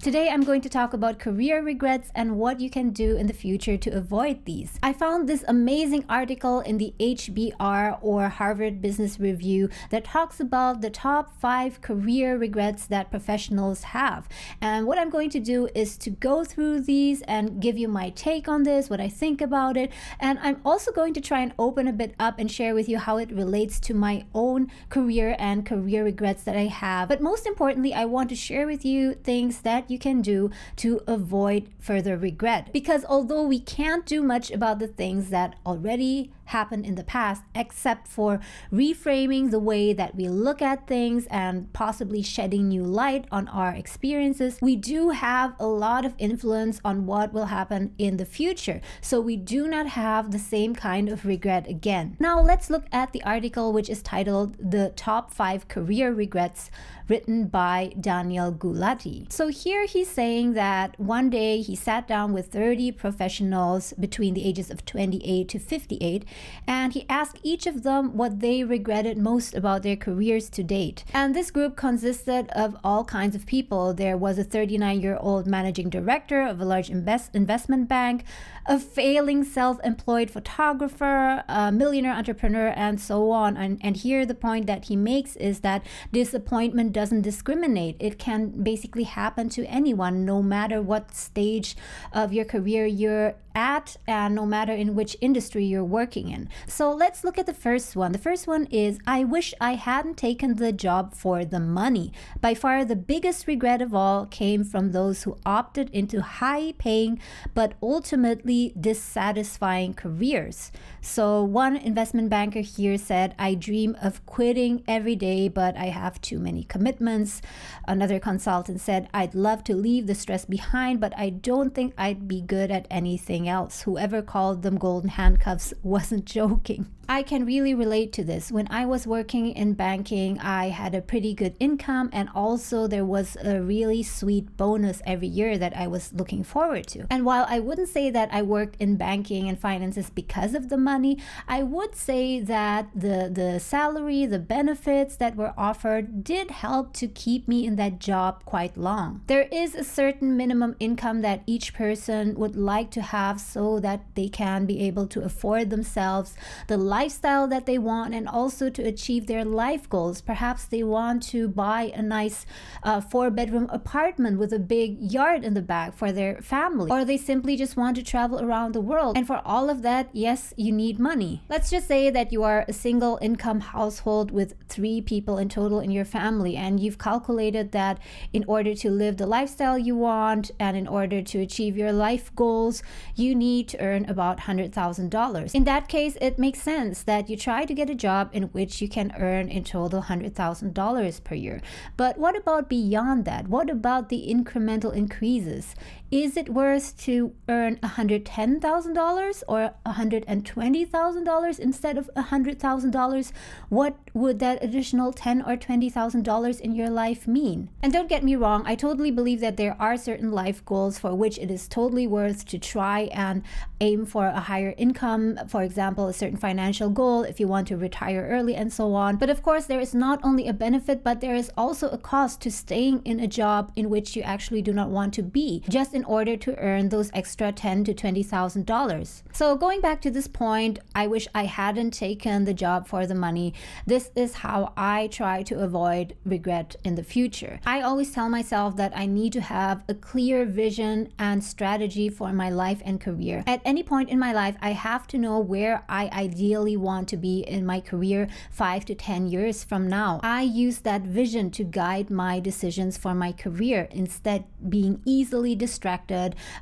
Today I'm going to talk about career regrets and what you can do in the future to avoid these. I found this amazing article in the HBR or Harvard Business Review that talks about the top 5 career regrets that professionals have. And what I'm going to do is to go through these and give you my take on this, what I think about it. And I'm also going to try and open a bit up and share with you how it relates to my own career and career regrets that I have. But most importantly, I want to share with you things that you can do to avoid further regret. Because although we can't do much about the things that already happened in the past, except for reframing the way that we look at things and possibly shedding new light on our experiences, we do have a lot of influence on what will happen in the future. So we do not have the same kind of regret again. Now let's look at the article, which is titled The Top 5 Career Regrets, written by Daniel Gulati. So here he's saying that one day he sat down with 30 professionals between the ages of 28 to 58, and he asked each of them what they regretted most about their careers to date. And this group consisted of all kinds of people. There was a 39-year-old managing director of a large investment bank, a failing self-employed photographer, a millionaire entrepreneur, and so on. And here the point that he makes is that disappointment doesn't discriminate. It can basically happen to anyone, no matter what stage of your career you're at and no matter in which industry you're working in. So let's look at the first one. The first one is, I wish I hadn't taken the job for the money. By far the biggest regret of all came from those who opted into high-paying but ultimately dissatisfying careers. So one investment banker here said, I dream of quitting every day, but I have too many commitments. Another consultant said, I'd love to leave the stress behind, but I don't think I'd be good at anything else. Whoever called them golden handcuffs wasn't joking. I can really relate to this. When I was working in banking, I had a pretty good income, and also there was a really sweet bonus every year that I was looking forward to. And while I wouldn't say that I worked in banking and finances because of the money, I would say that the salary, the benefits that were offered did help to keep me in that job quite long. There is a certain minimum income that each person would like to have so that they can be able to afford themselves the lifestyle that they want and also to achieve their life goals. Perhaps they want to buy a nice 4-bedroom apartment with a big yard in the back for their family, or they simply just want to travel around the world. And for all of that, yes, you need money. Let's just say that you are a single income household with 3 people in total in your family, and you've calculated that in order to live the lifestyle you want and in order to achieve your life goals, you need to earn about $100,000. In that case, it makes sense that you try to get a job in which you can earn in total $100,000 per year. But what about beyond that? What about the incremental increases? Is it worth to earn $110,000 or $120,000 instead of $100,000? What would that additional $10,000 or $20,000 in your life mean? And don't get me wrong, I totally believe that there are certain life goals for which it is totally worth to try and aim for a higher income. For example, a certain financial goal if you want to retire early and so on. But of course, there is not only a benefit, but there is also a cost to staying in a job in which you actually do not want to be, just in order to earn those extra $10,000 to $20,000. So going back to this point, I wish I hadn't taken the job for the money. This is how I try to avoid regret in the future. I always tell myself that I need to have a clear vision and strategy for my life and career. At any point in my life, I have to know where I ideally want to be in my career 5 to 10 years from now. I use that vision to guide my decisions for my career, instead being easily distracted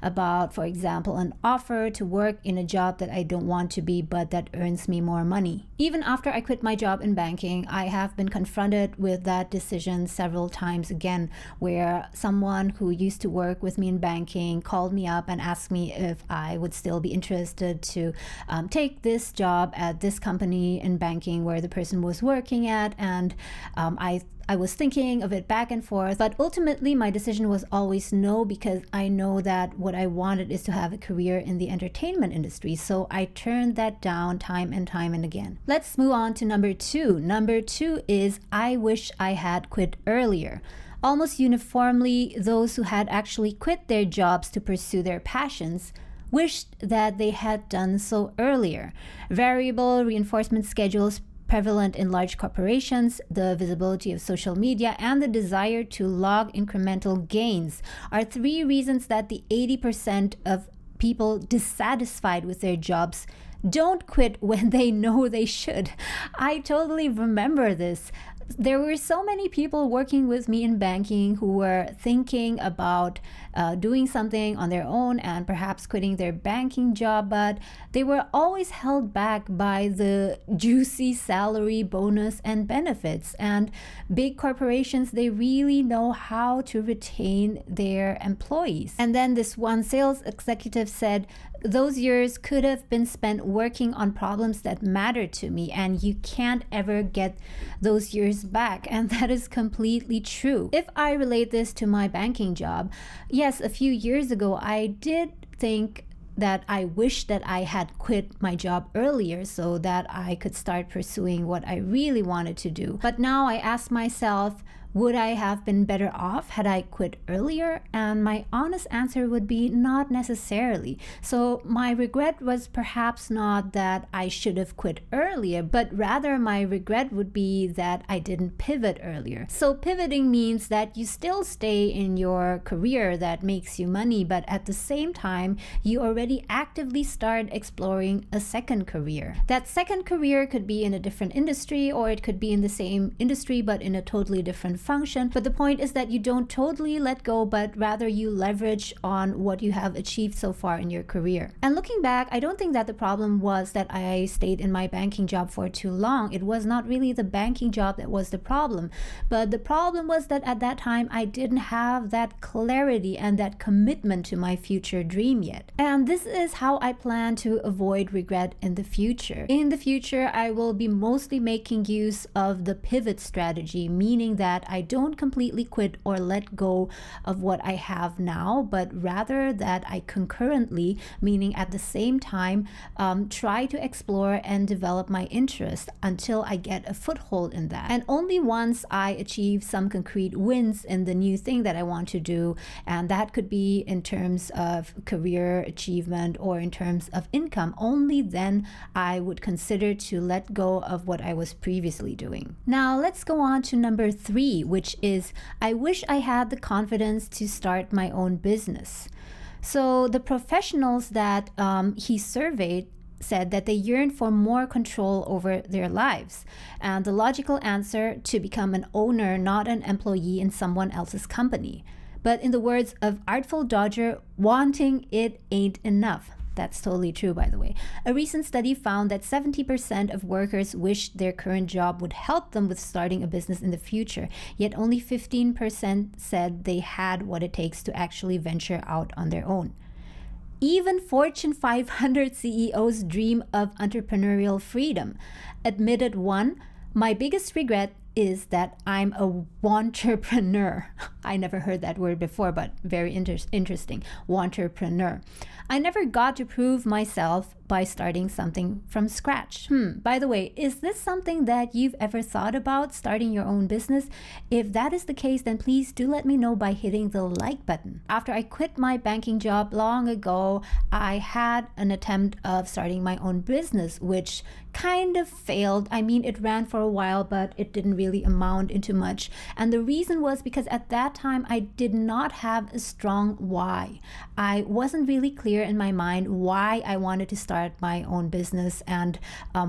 about, for example, an offer to work in a job that I don't want to be but that earns me more money. Even after I quit my job in banking, I have been confronted with that decision several times again, where someone who used to work with me in banking called me up and asked me if I would still be interested to take this job at this company in banking where the person was working at. And I was thinking of it back and forth, but ultimately my decision was always no, because I know that what I wanted is to have a career in the entertainment industry. So I turned that down time and again. Let's move on to number 2. Number 2 is, I wish I had quit earlier. Almost uniformly, those who had actually quit their jobs to pursue their passions wished that they had done so earlier. Variable reinforcement schedules prevalent in large corporations, the visibility of social media, and the desire to log incremental gains are three reasons that the 80% of people dissatisfied with their jobs don't quit when they know they should. I totally remember this. There were so many people working with me in banking who were thinking about doing something on their own and perhaps quitting their banking job, but they were always held back by the juicy salary, bonus, and benefits. And big corporations, they really know how to retain their employees. And then this one sales executive said, "Those years could have been spent working on problems that mattered to me, and you can't ever get those years back." And that is completely true. If I relate this to my banking job, yes, a few years ago, I did think that I wish that I had quit my job earlier so that I could start pursuing what I really wanted to do. But now I ask myself, would I have been better off had I quit earlier? And my honest answer would be not necessarily. So my regret was perhaps not that I should have quit earlier, but rather my regret would be that I didn't pivot earlier. So pivoting means that you still stay in your career that makes you money, but at the same time, you already actively start exploring a second career. That second career could be in a different industry, or it could be in the same industry but in a totally different function. But the point is that you don't totally let go, but rather you leverage on what you have achieved so far in your career. And looking back, I don't think that the problem was that I stayed in my banking job for too long. It was not really the banking job that was the problem, but the problem was that at that time I didn't have that clarity and that commitment to my future dream yet. And this is how I plan to avoid regret in the future. In the future, I will be mostly making use of the pivot strategy, meaning that I don't completely quit or let go of what I have now, but rather that I concurrently, meaning at the same time, try to explore and develop my interest until I get a foothold in that. And only once I achieve some concrete wins in the new thing that I want to do, and that could be in terms of career achievement or in terms of income, only then I would consider to let go of what I was previously doing. Now let's go on to number 3, which is I wish I had the confidence to start my own business. So the professionals that he surveyed said that they yearn for more control over their lives. And the logical answer, to become an owner, not an employee in someone else's company. But in the words of Artful Dodger, wanting it ain't enough. That's totally true, by the way. A recent study found that 70% of workers wished their current job would help them with starting a business in the future, yet only 15% said they had what it takes to actually venture out on their own. Even Fortune 500 CEOs dream of entrepreneurial freedom. Admitted one, "My biggest regret is that I'm a wantrepreneur." I never heard that word before, but very interesting. Wantrepreneur. "I never got to prove myself by starting something from scratch." By the way, is this something that you've ever thought about, starting your own business? If that is the case, then please do let me know by hitting the like button. After I quit my banking job long ago, I had an attempt of starting my own business, which kind of failed. I mean, it ran for a while, but it didn't really amount into much. And the reason was because at that time, I did not have a strong why. I wasn't really clear in my mind why I wanted to start my own business and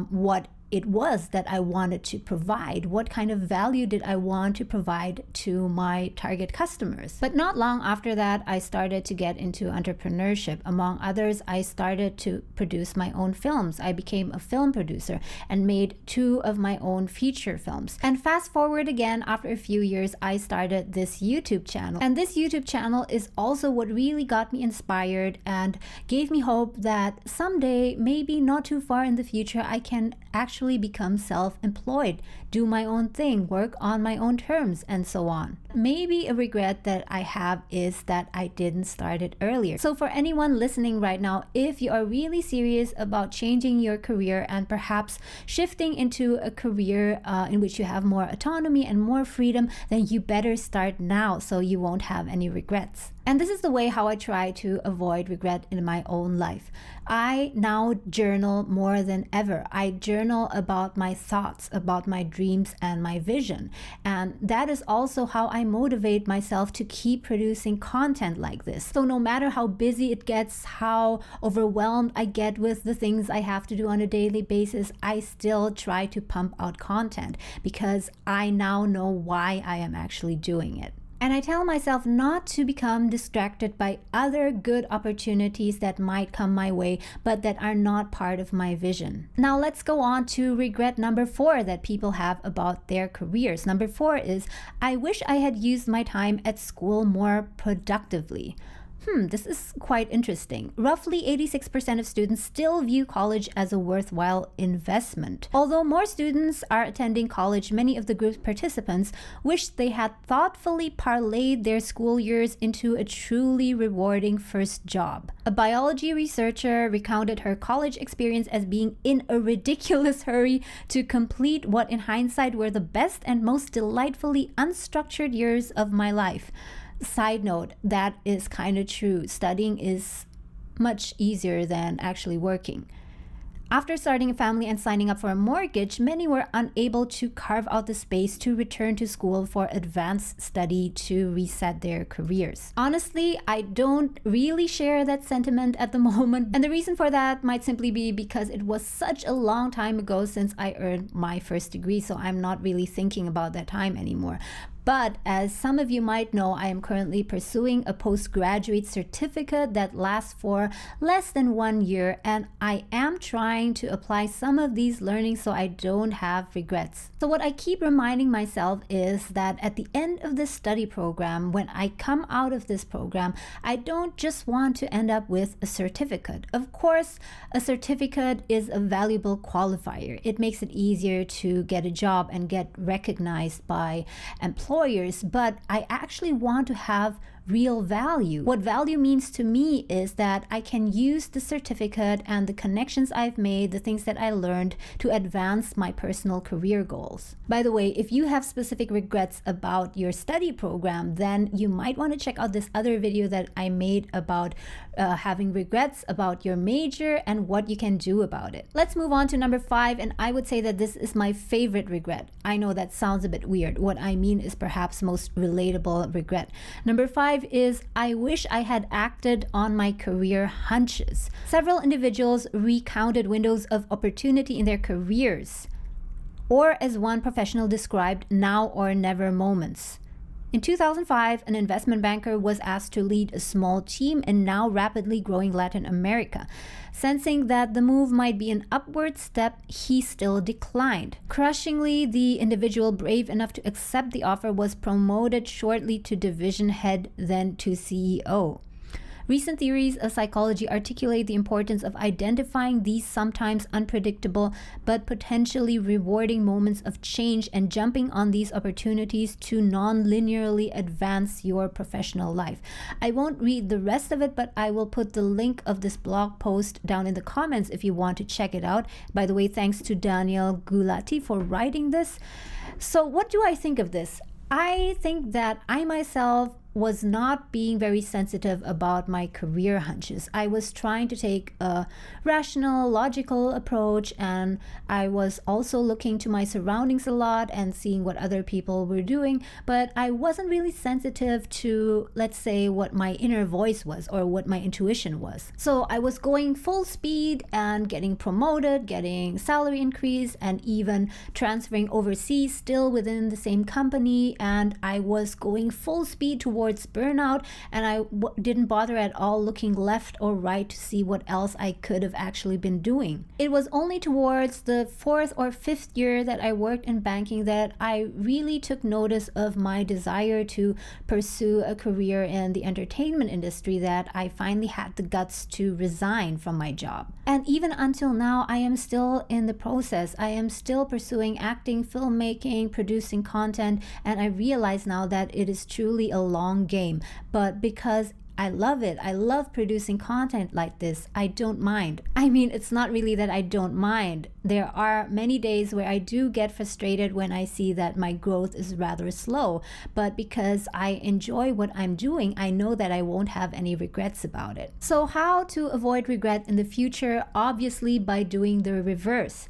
what it was that I wanted to provide. What kind of value did I want to provide to my target customers? But not long after that, I started to get into entrepreneurship. Among others, I started to produce my own films. I became a film producer and made 2 of my own feature films. And fast forward again, after a few years, I started this YouTube channel. And this YouTube channel is also what really got me inspired and gave me hope that someday, maybe not too far in the future, I can actually become self-employed, do my own thing, work on my own terms, and so on. maybe a regret that I have is that I didn't start it earlier. So for anyone listening right now, if you are really serious about changing your career and perhaps shifting into a career in which you have more autonomy and more freedom, then you better start now so you won't have any regrets. And this is the way how I try to avoid regret in my own life. I now journal more than ever. I journal about my thoughts, about my dreams and my vision. And that is also how I motivate myself to keep producing content like this. So no matter how busy it gets, how overwhelmed I get with the things I have to do on a daily basis, I still try to pump out content because I now know why I am actually doing it. And I tell myself not to become distracted by other good opportunities that might come my way, but that are not part of my vision. Now let's go on to regret number 4 that people have about their careers. Number 4 is, I wish I had used my time at school more productively. This is quite interesting. Roughly 86% of students still view college as a worthwhile investment. Although more students are attending college, many of the group's participants wish they had thoughtfully parlayed their school years into a truly rewarding first job. A biology researcher recounted her college experience as being in a ridiculous hurry to complete what in hindsight were the best and most delightfully unstructured years of my life. Side note, that is kind of true. Studying is much easier than actually working. After starting a family and signing up for a mortgage, many were unable to carve out the space to return to school for advanced study to reset their careers. Honestly, I don't really share that sentiment at the moment. And the reason for that might simply be because it was such a long time ago since I earned my first degree, so I'm not really thinking about that time anymore. But as some of you might know, I am currently pursuing a postgraduate certificate that lasts for less than 1 year, and I am trying to apply some of these learnings so I don't have regrets. So what I keep reminding myself is that at the end of this study program, when I come out of this program, I don't just want to end up with a certificate. Of course, a certificate is a valuable qualifier. It makes it easier to get a job and get recognized by employers, but I actually want to have real value. What value means to me is that I can use the certificate and the connections I've made, the things that I learned, to advance my personal career goals. By the way, if you have specific regrets about your study program, then you might want to check out this other video that I made about having regrets about your major and what you can do about it. Let's move on to number 5, and I would say that this is my favorite regret. I know that sounds a bit weird. What I mean is perhaps most relatable regret. Number 5 is, I wish I had acted on my career hunches. Several individuals recounted windows of opportunity in their careers, or as one professional described, now or never moments. In 2005, an investment banker was asked to lead a small team in now rapidly growing Latin America. Sensing that the move might be an upward step, he still declined. Crushingly, the individual brave enough to accept the offer was promoted shortly to division head, then to CEO. Recent theories of psychology articulate the importance of identifying these sometimes unpredictable but potentially rewarding moments of change and jumping on these opportunities to non-linearly advance your professional life. I won't read the rest of it, but I will put the link of this blog post down in the comments if you want to check it out. By the way, thanks to Daniel Gulati for writing this. So what do I think of this? I think that I myself was not being very sensitive about my career hunches. I was trying to take a rational, logical approach, and I was also looking to my surroundings a lot and seeing what other people were doing, but I wasn't really sensitive to, let's say, what my inner voice was or what my intuition was. So I was going full speed and getting promoted, getting salary increase, and even transferring overseas still within the same company, and I was going full speed towards towards burnout, and I didn't bother at all looking left or right to see what else I could have actually been doing. It was only towards the 4th or 5th year that I worked in banking that I really took notice of my desire to pursue a career in the entertainment industry that I finally had the guts to resign from my job. And even until now, I am still in the process. I am still pursuing acting, filmmaking, producing content, and I realize now that it is truly a long game. But because I love it, I love producing content like this, I don't mind. I mean, it's not really that I don't mind. There are many days where I do get frustrated when I see that my growth is rather slow, but because I enjoy what I'm doing, I know that I won't have any regrets about it. So how to avoid regret in the future? Obviously by doing the reverse.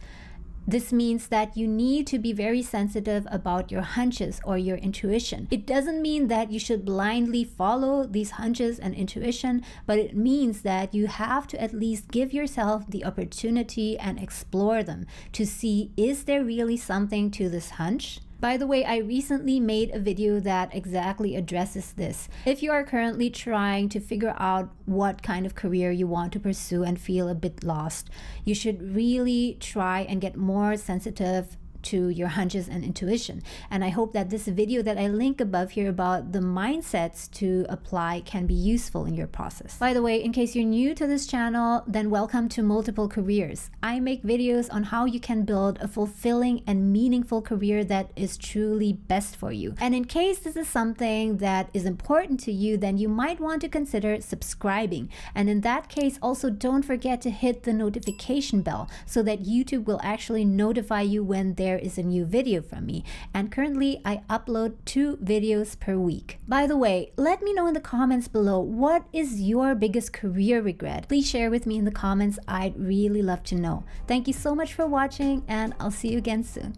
This means that you need to be very sensitive about your hunches or your intuition. It doesn't mean that you should blindly follow these hunches and intuition, but it means that you have to at least give yourself the opportunity and explore them to see, is there really something to this hunch? By the way, I recently made a video that exactly addresses this. If you are currently trying to figure out what kind of career you want to pursue and feel a bit lost, you should really try and get more sensitive to your hunches and intuition. And I hope that this video that I link above here about the mindsets to apply can be useful in your process. By the way, in case you're new to this channel, then welcome to Multiple Careers. I make videos on how you can build a fulfilling and meaningful career that is truly best for you. And in case this is something that is important to you, then you might want to consider subscribing. And in that case, also don't forget to hit the notification bell so that YouTube will actually notify you when there is a new video from me. And currently I upload 2 videos per week. By the way, let me know in the comments below, what is your biggest career regret? Please share with me in the comments. I'd really love to know. Thank you so much for watching, and I'll see you again soon.